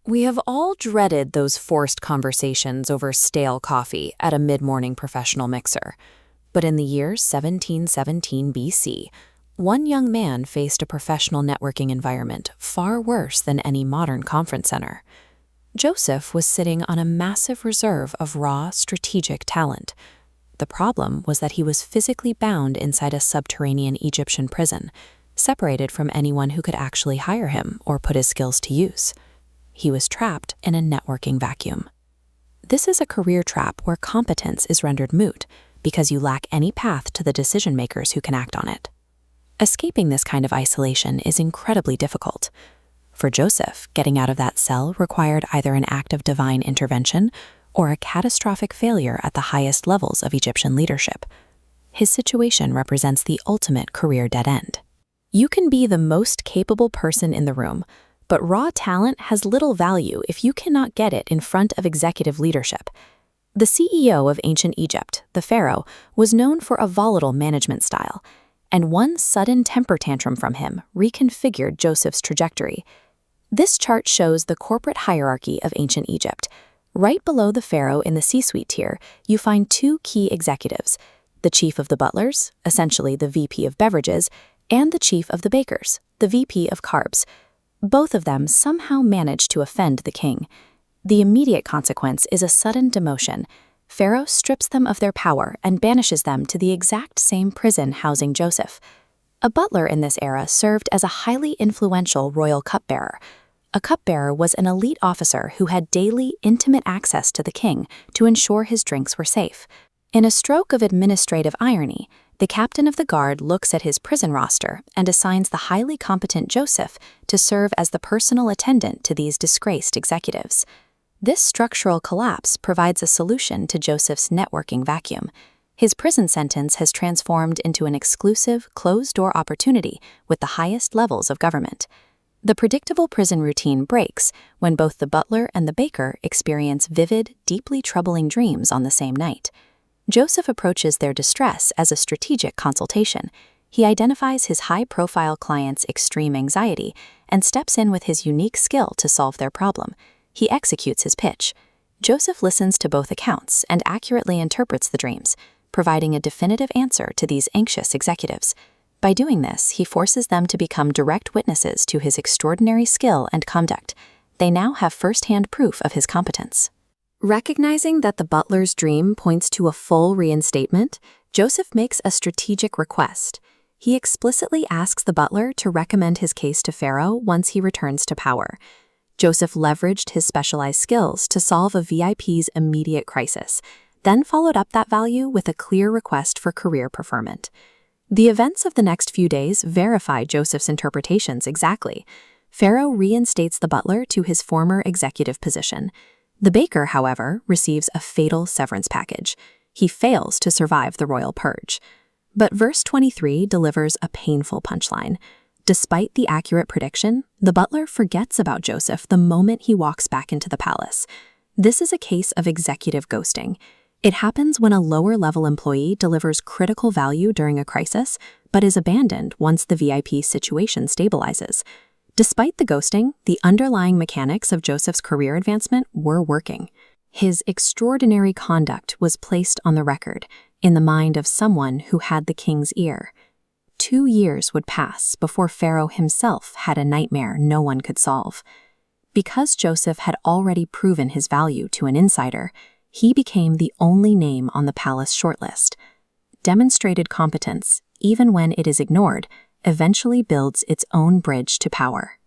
We have all dreaded those forced conversations over stale coffee at a mid-morning professional mixer. But in the year 1717 BC, one young man faced a professional networking environment far worse than any modern conference center. Joseph was sitting on a massive reserve of raw, strategic talent. The problem was that he was physically bound inside a subterranean Egyptian prison, separated from anyone who could actually hire him or put his skills to use. He was trapped in a networking vacuum. This is a career trap where competence is rendered moot because you lack any path to the decision-makers who can act on it. Escaping this kind of isolation is incredibly difficult. For Joseph, getting out of that cell required either an act of divine intervention or a catastrophic failure at the highest levels of Egyptian leadership. His situation represents the ultimate career dead end. You can be the most capable person in the room, but raw talent has little value if you cannot get it in front of executive leadership. The CEO of ancient Egypt, the pharaoh, was known for a volatile management style, and one sudden temper tantrum from him reconfigured Joseph's trajectory. This chart shows the corporate hierarchy of ancient Egypt. Right below the pharaoh in the C-suite tier, you find two key executives, the chief of the butlers, essentially the VP of beverages, and the chief of the bakers, the VP of carbs. Both of them somehow manage to offend the king. The immediate consequence is a sudden demotion. Pharaoh strips them of their power and banishes them to the exact same prison housing Joseph. A butler in this era served as a highly influential royal cupbearer. A cupbearer was an elite officer who had daily, intimate access to the king to ensure his drinks were safe. In a stroke of administrative irony, the captain of the guard looks at his prison roster and assigns the highly competent Joseph to serve as the personal attendant to these disgraced executives. This structural collapse provides a solution to Joseph's networking vacuum. His prison sentence has transformed into an exclusive, closed-door opportunity with the highest levels of government. The predictable prison routine breaks when both the butler and the baker experience vivid, deeply troubling dreams on the same night. Joseph approaches their distress as a strategic consultation. He identifies his high-profile client's extreme anxiety and steps in with his unique skill to solve their problem. He executes his pitch. Joseph listens to both accounts and accurately interprets the dreams, providing a definitive answer to these anxious executives. By doing this, he forces them to become direct witnesses to his extraordinary skill and conduct. They now have first-hand proof of his competence. Recognizing that the butler's dream points to a full reinstatement, Joseph makes a strategic request. He explicitly asks the butler to recommend his case to Pharaoh once he returns to power. Joseph leveraged his specialized skills to solve a VIP's immediate crisis, then followed up that value with a clear request for career preferment. The events of the next few days verify Joseph's interpretations exactly. Pharaoh reinstates the butler to his former executive position. The baker, however, receives a fatal severance package. He fails to survive the royal purge. But verse 23 delivers a painful punchline. Despite the accurate prediction, the butler forgets about Joseph the moment he walks back into the palace. This is a case of executive ghosting. It happens when a lower-level employee delivers critical value during a crisis, but is abandoned once the VIP situation stabilizes. Despite the ghosting, the underlying mechanics of Joseph's career advancement were working. His extraordinary conduct was placed on the record, in the mind of someone who had the king's ear. 2 years would pass before Pharaoh himself had a nightmare no one could solve. Because Joseph had already proven his value to an insider, he became the only name on the palace shortlist. Demonstrated competence, even when it is ignored, eventually builds its own bridge to power.